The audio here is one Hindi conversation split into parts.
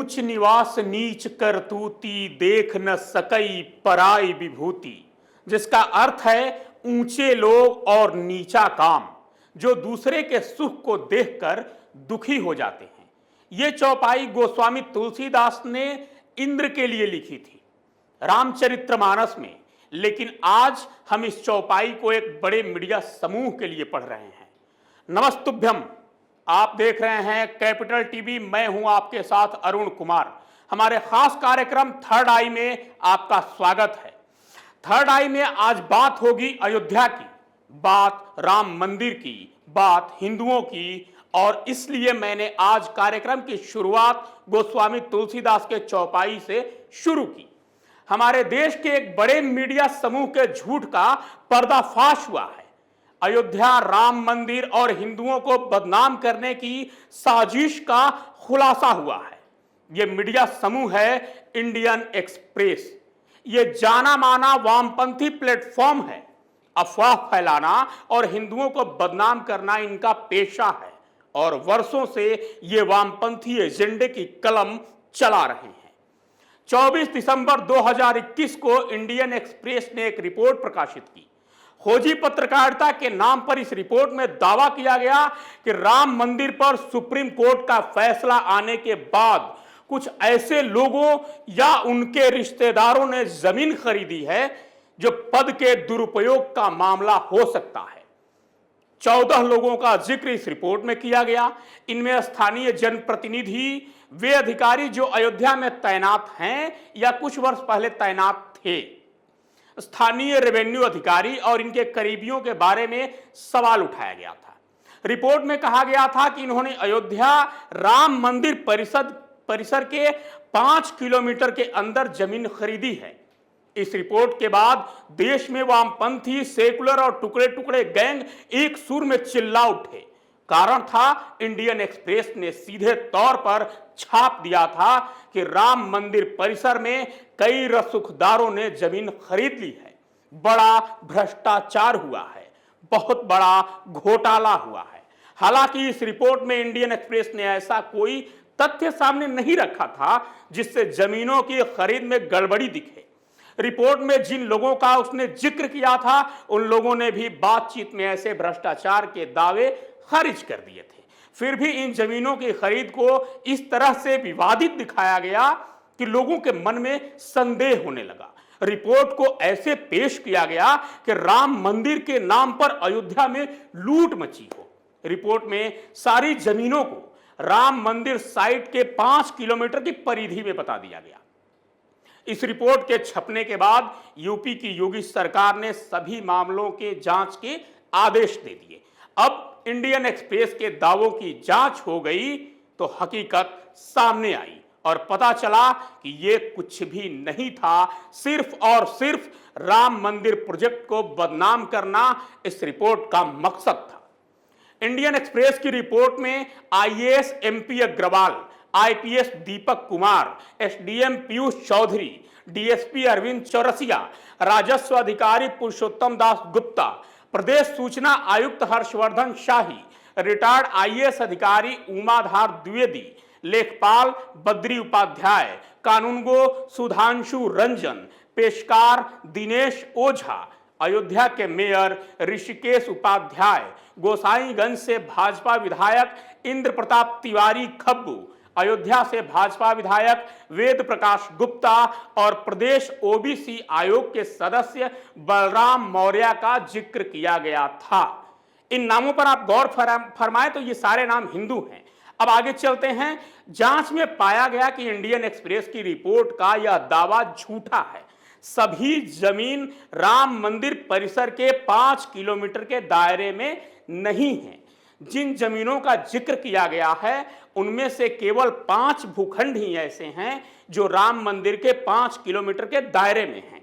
ऊंच निवास नीच करतूती, देख न सकई पराई विभूति। जिसका अर्थ है ऊंचे लोग और नीचा काम, जो दूसरे के सुख को देखकर दुखी हो जाते हैं। ये चौपाई गोस्वामी तुलसीदास ने इंद्र के लिए लिखी थी रामचरितमानस में, लेकिन आज हम इस चौपाई को एक बड़े मीडिया समूह के लिए पढ़ रहे हैं। नमस्तुभ्यम, आप देख रहे हैं कैपिटल टीवी। मैं हूं आपके साथ अरुण कुमार। हमारे खास कार्यक्रम थर्ड आई में आपका स्वागत है। थर्ड आई में आज बात होगी अयोध्या की, बात राम मंदिर की, बात हिंदुओं की, और इसलिए मैंने आज कार्यक्रम की शुरुआत गोस्वामी तुलसीदास के चौपाई से शुरू की। हमारे देश के एक बड़े मीडिया समूह के झूठ का पर्दाफाश हुआ है। अयोध्या राम मंदिर और हिंदुओं को बदनाम करने की साजिश का खुलासा हुआ है। यह मीडिया समूह है इंडियन एक्सप्रेस। यह जाना माना वामपंथी प्लेटफॉर्म है। अफवाह फैलाना और हिंदुओं को बदनाम करना इनका पेशा है और वर्षों से ये वामपंथी एजेंडे की कलम चला रहे हैं। 24 दिसंबर 2021 को इंडियन एक्सप्रेस ने एक रिपोर्ट प्रकाशित की। खोजी पत्रकारिता के नाम पर इस रिपोर्ट में दावा किया गया कि राम मंदिर पर सुप्रीम कोर्ट का फैसला आने के बाद कुछ ऐसे लोगों या उनके रिश्तेदारों ने जमीन खरीदी है जो पद के दुरुपयोग का मामला हो सकता है। 14 लोगों का जिक्र इस रिपोर्ट में किया गया। इनमें स्थानीय जनप्रतिनिधि, वे अधिकारी जो अयोध्या में तैनात हैं या कुछ वर्ष पहले तैनात थे, स्थानीय रेवेन्यू अधिकारी और इनके करीबियों के बारे में सवाल उठाया गया था। रिपोर्ट में कहा गया था कि इन्होंने अयोध्या राम मंदिर परिसर के 5 किलोमीटर के अंदर जमीन खरीदी है। इस रिपोर्ट के बाद देश में वामपंथी, सेकुलर और टुकड़े टुकड़े गैंग एक सुर में चिल्ला उठे। कारण था इंडियन एक्सप्रेस ने सीधे तौर पर छाप दिया था कि राम मंदिर परिसर में कई रसूखदारों ने जमीन खरीद ली है। बड़ा भ्रष्टाचार हुआ है, बहुत बड़ा घोटाला हुआ है। हालांकि इस रिपोर्ट में इंडियन एक्सप्रेस ने ऐसा कोई तथ्य सामने नहीं रखा था जिससे जमीनों की खरीद में गड़बड़ी दिखे। रिपोर्ट में जिन लोगों का उसने जिक्र किया था उन लोगों ने भी बातचीत में ऐसे भ्रष्टाचार के दावे खारिज कर दिए थे। फिर भी इन जमीनों की खरीद को इस तरह से विवादित दिखाया गया कि लोगों के मन में संदेह होने लगा। रिपोर्ट को ऐसे पेश किया गया कि राम मंदिर के नाम पर अयोध्या में लूट मची हो। रिपोर्ट में सारी जमीनों को राम मंदिर साइट के 5 किलोमीटर की परिधि में बता दिया गया। इस रिपोर्ट के छपने के बाद यूपी की योगी सरकार ने सभी मामलों के जांच के आदेश दे दिए। अब इंडियन एक्सप्रेस के दावों की जांच हो गई तो हकीकत सामने आई और पता चला कि ये कुछ भी नहीं था, सिर्फ और सिर्फ राम मंदिर प्रोजेक्ट को बदनाम करना इस रिपोर्ट का मकसद था। इंडियन एक्सप्रेस की रिपोर्ट में IAS MP Agarwal, IPS Deepak Kumar, SDM Piyush Chaudhary, DSP Arvind Chaurasia, राजस्व अधिकारी पुरुषोत्तम दास गुप्ता, प्रदेश सूचना आयुक्त हर्षवर्धन शाही, रिटायर्ड आईएएस अधिकारी उमाधार द्विवेदी, लेखपाल बद्री उपाध्याय, कानूनगो सुधांशु रंजन, पेशकार दिनेश ओझा, अयोध्या के मेयर ऋषिकेश उपाध्याय, गोसाईगंज से भाजपा विधायक इंद्र प्रताप तिवारी खब्बू, अयोध्या से भाजपा विधायक वेद प्रकाश गुप्ता और प्रदेश ओबीसी आयोग के सदस्य बलराम मौर्य का जिक्र किया गया था। इन नामों पर आप गौर फरमाएं तो ये सारे नाम हिंदू हैं। अब आगे चलते हैं। जांच में पाया गया कि इंडियन एक्सप्रेस की रिपोर्ट का यह दावा झूठा है। सभी जमीन राम मंदिर परिसर के 5 किलोमीटर के दायरे में नहीं है। जिन जमीनों का जिक्र किया गया है उनमें से केवल 5 भूखंड ही ऐसे हैं जो राम मंदिर के 5 किलोमीटर के दायरे में हैं।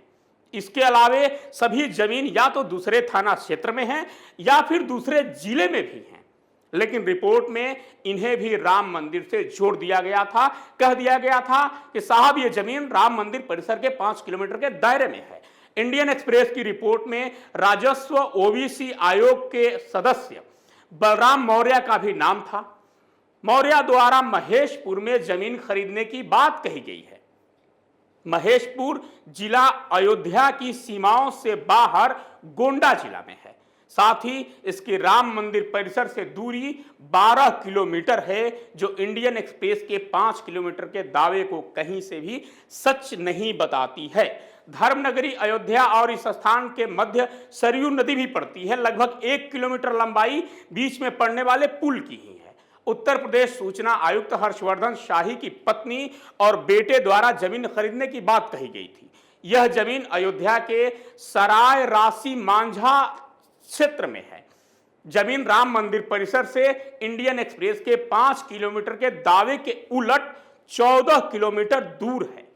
इसके अलावे सभी जमीन या तो दूसरे थाना क्षेत्र में हैं या फिर दूसरे जिले में भी हैं। लेकिन रिपोर्ट में इन्हें भी राम मंदिर से जोड़ दिया गया था। कह दिया गया था कि साहब ये जमीन राम मंदिर परिसर के 5 किलोमीटर के दायरे में है। इंडियन एक्सप्रेस की रिपोर्ट में राजस्व ओबीसी आयोग के सदस्य बलराम मौर्य का भी नाम था। मौर्य द्वारा महेशपुर में जमीन खरीदने की बात कही गई है। महेशपुर जिला अयोध्या की सीमाओं से बाहर गोंडा जिला में है। साथ ही इसकी राम मंदिर परिसर से दूरी 12 किलोमीटर है, जो इंडियन एक्सप्रेस के 5 किलोमीटर के दावे को कहीं से भी सच नहीं बताती है। धर्मनगरी अयोध्या और इस स्थान के मध्य सरयू नदी भी पड़ती है। लगभग 1 किलोमीटर लंबाई बीच में पड़ने वाले पुल की ही है। उत्तर प्रदेश सूचना आयुक्त हर्षवर्धन शाही की पत्नी और बेटे द्वारा जमीन खरीदने की बात कही गई थी। यह जमीन अयोध्या के सराय राशि मांझा क्षेत्र में है। जमीन राम मंदिर परिसर से इंडियन एक्सप्रेस के 5 किलोमीटर के दावे के उलट 14 किलोमीटर दूर है।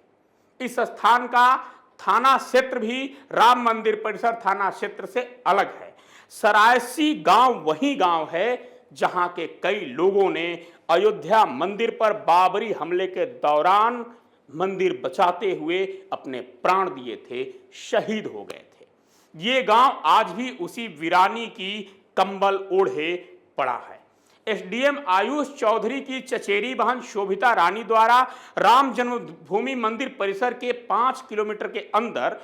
इस स्थान का थाना क्षेत्र भी राम मंदिर परिसर थाना क्षेत्र से अलग है। सरायसी गांव वही गांव है जहां के कई लोगों ने अयोध्या मंदिर पर बाबरी हमले के दौरान मंदिर बचाते हुए अपने प्राण दिए थे, शहीद हो गए थे। ये गांव आज भी उसी वीरानी की कंबल ओढ़े पड़ा है। एसडीएम आयुष चौधरी की चचेरी बहन शोभिता रानी द्वारा राम जन्मभूमि मंदिर परिसर के 5 किलोमीटर के अंदर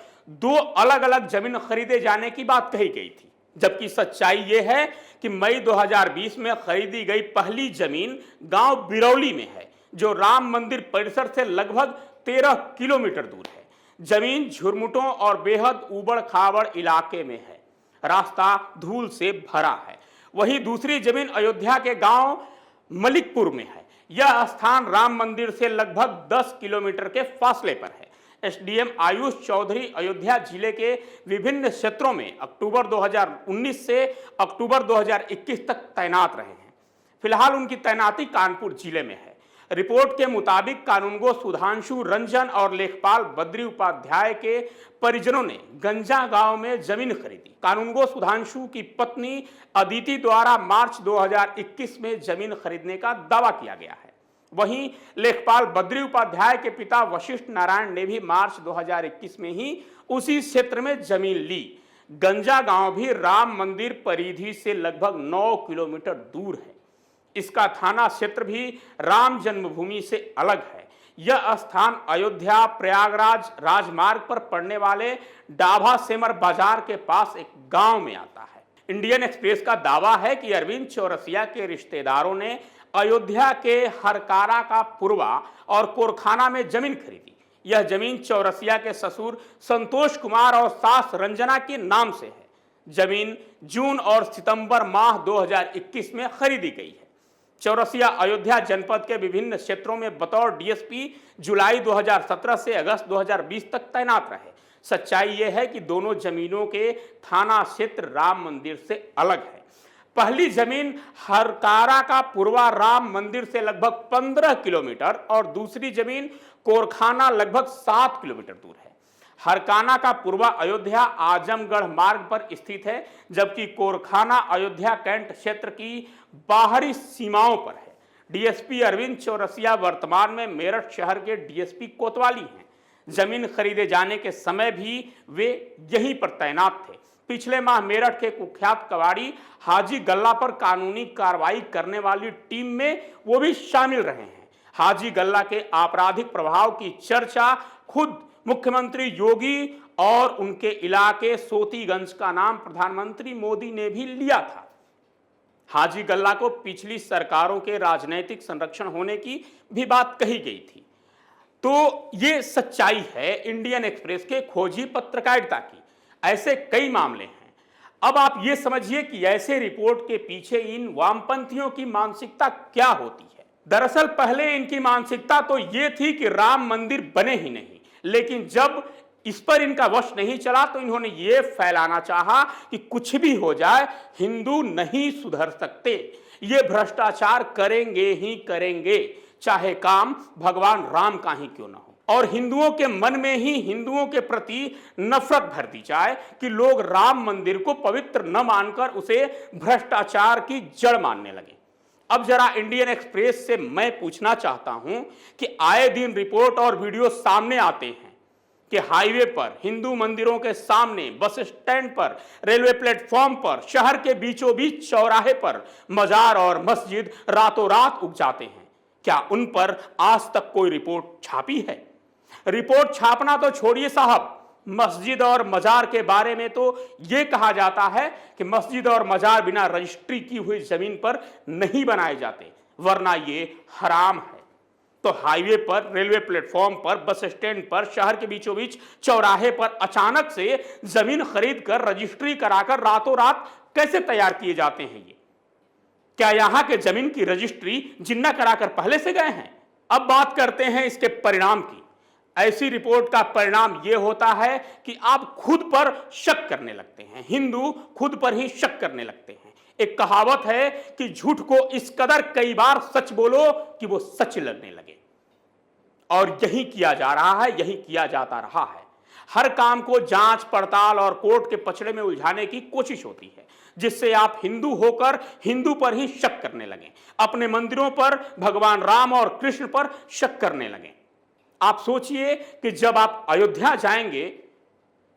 2 अलग अलग जमीन खरीदे जाने की बात कही गई थी, जबकि सच्चाई यह है कि मई 2020 में खरीदी गई पहली जमीन गांव बिरौली में है, जो राम मंदिर परिसर से लगभग 13 किलोमीटर दूर है। जमीन झुरमुटों और बेहद उबड़ खाबड़ इलाके में है। रास्ता धूल से भरा है। वहीं दूसरी जमीन अयोध्या के गांव मलिकपुर में है। यह स्थान राम मंदिर से लगभग 10 किलोमीटर के फासले पर है। एसडीएम आयुष चौधरी अयोध्या जिले के विभिन्न क्षेत्रों में अक्टूबर 2019 से अक्टूबर 2021 तक तैनात रहे हैं। फिलहाल उनकी तैनाती कानपुर जिले में है। रिपोर्ट के मुताबिक कानूनगो सुधांशु रंजन और लेखपाल बद्री उपाध्याय के परिजनों ने गंजा गांव में जमीन खरीदी। कानूनगो सुधांशु की पत्नी अदिति द्वारा मार्च 2021 में जमीन खरीदने का दावा किया गया है। वहीं लेखपाल बद्री उपाध्याय के पिता वशिष्ठ नारायण ने भी मार्च 2021 में ही उसी क्षेत्र में जमीन ली। गंजा गांव भी राम मंदिर परिधि से लगभग 9 किलोमीटर दूर है। इसका थाना क्षेत्र भी राम जन्मभूमि से अलग है। यह स्थान अयोध्या प्रयागराज राजमार्ग पर पड़ने वाले डाभा सेमर बाजार के पास एक गांव में आता है। इंडियन एक्सप्रेस का दावा है कि अरविंद चौरसिया के रिश्तेदारों ने अयोध्या के हरकारा का पुरवा और कोरखाना में जमीन खरीदी। यह जमीन चौरसिया के ससुर संतोष कुमार और सास रंजना के नाम से है। जमीन जून और सितंबर माह 2021 में खरीदी गई है। चौरसिया अयोध्या जनपद के विभिन्न क्षेत्रों में बतौर डीएसपी जुलाई 2017 से अगस्त 2020 तक तैनात रहे। सच्चाई यह है कि दोनों जमीनों के थाना क्षेत्र राम मंदिर से अलग है। पहली जमीन हरकारा का पुरवा राम मंदिर से लगभग 15 किलोमीटर और दूसरी जमीन कोरखाना लगभग 7 किलोमीटर दूर है। हरकाना का पुरवा अयोध्या आजमगढ़ मार्ग पर स्थित है, जबकि कोरखाना अयोध्या कैंट क्षेत्र की बाहरी सीमाओं पर है। डीएसपी अरविंद चौरसिया वर्तमान में मेरठ शहर के डीएसपी कोतवाली हैं। जमीन खरीदे जाने के समय भी वे यहीं पर तैनात थे। पिछले माह मेरठ के कुख्यात कबाड़ी हाजी गल्ला पर कानूनी कार्रवाई करने वाली टीम में वो भी शामिल रहे हैं। हाजी गल्ला के आपराधिक प्रभाव की चर्चा खुद मुख्यमंत्री योगी और उनके इलाके सोतीगंज का नाम प्रधानमंत्री मोदी ने भी लिया था। हाजी गल्ला को पिछली सरकारों के राजनीतिक संरक्षण होने की भी बात कही गई थी। तो ये सच्चाई है इंडियन एक्सप्रेस के खोजी पत्रकारिता की। ऐसे कई मामले हैं। अब आप ये समझिए कि ऐसे रिपोर्ट के पीछे इन वामपंथियों की मानसिकता क्या होती है। दरअसल पहले इनकी मानसिकता तो ये थी कि राम मंदिर बने ही नहीं, लेकिन जब इस पर इनका वश नहीं चला तो इन्होंने ये फैलाना चाहा कि कुछ भी हो जाए हिंदू नहीं सुधर सकते, ये भ्रष्टाचार करेंगे ही करेंगे, चाहे काम भगवान राम का ही क्यों ना हो। और हिंदुओं के मन में ही हिंदुओं के प्रति नफरत भर दी जाए कि लोग राम मंदिर को पवित्र न मानकर उसे भ्रष्टाचार की जड़ मानने लगे। अब जरा इंडियन एक्सप्रेस से मैं पूछना चाहता हूं कि आए दिन रिपोर्ट और वीडियो सामने आते हैं कि हाईवे पर, हिंदू मंदिरों के सामने, बस स्टैंड पर, रेलवे प्लेटफॉर्म पर, शहर के बीचों बीच चौराहे पर मजार और मस्जिद रातों रात उग जाते हैं। क्या उन पर आज तक कोई रिपोर्ट छापी है? रिपोर्ट छापना तो छोड़िए साहब, मस्जिद और मजार के बारे में तो यह कहा जाता है कि मस्जिद और मजार बिना रजिस्ट्री की हुई जमीन पर नहीं बनाए जाते, वरना ये हराम है। तो हाईवे पर, रेलवे प्लेटफॉर्म पर, बस स्टैंड पर, शहर के बीचों बीच चौराहे पर अचानक से जमीन खरीद कर, रजिस्ट्री कराकर रातों रात कैसे तैयार किए जाते हैं ये? क्या यहां के जमीन की रजिस्ट्री जिन्ना कराकर पहले से गए हैं? अब बात करते हैं इसके परिणाम की। ऐसी रिपोर्ट का परिणाम यह होता है कि आप खुद पर शक करने लगते हैं, हिंदू खुद पर ही शक करने लगते हैं। एक कहावत है कि झूठ को इस कदर कई बार सच बोलो कि वो सच लगने लगे, और यही किया जा रहा है, यही किया जाता रहा है। हर काम को जांच पड़ताल और कोर्ट के पचड़े में उलझाने की कोशिश होती है, जिससे आप हिंदू होकर हिंदू पर ही शक करने लगें, अपने मंदिरों पर, भगवान राम और कृष्ण पर शक करने लगें। आप सोचिए कि जब आप अयोध्या जाएंगे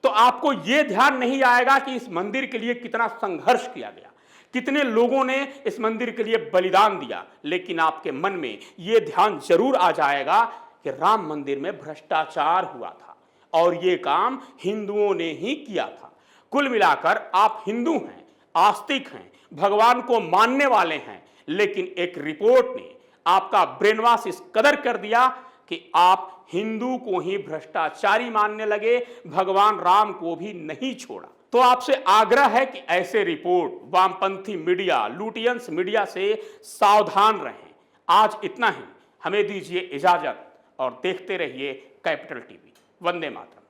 तो आपको यह ध्यान नहीं आएगा कि इस मंदिर के लिए कितना संघर्ष किया गया, कितने लोगों ने इस मंदिर के लिए बलिदान दिया, लेकिन आपके मन में यह ध्यान जरूर आ जाएगा कि राम मंदिर में भ्रष्टाचार हुआ था और यह काम हिंदुओं ने ही किया था। कुल मिलाकर आप हिंदू हैं, आस्तिक हैं, भगवान को मानने वाले हैं, लेकिन एक रिपोर्ट ने आपका ब्रेनवॉश इस कदर कर दिया कि आप हिंदू को ही भ्रष्टाचारी मानने लगे, भगवान राम को भी नहीं छोड़ा। तो आपसे आग्रह है कि ऐसे रिपोर्ट, वामपंथी मीडिया, लुटियंस मीडिया से सावधान रहें। आज इतना ही, हमें दीजिए इजाजत और देखते रहिए कैपिटल टीवी। वंदे मातरम।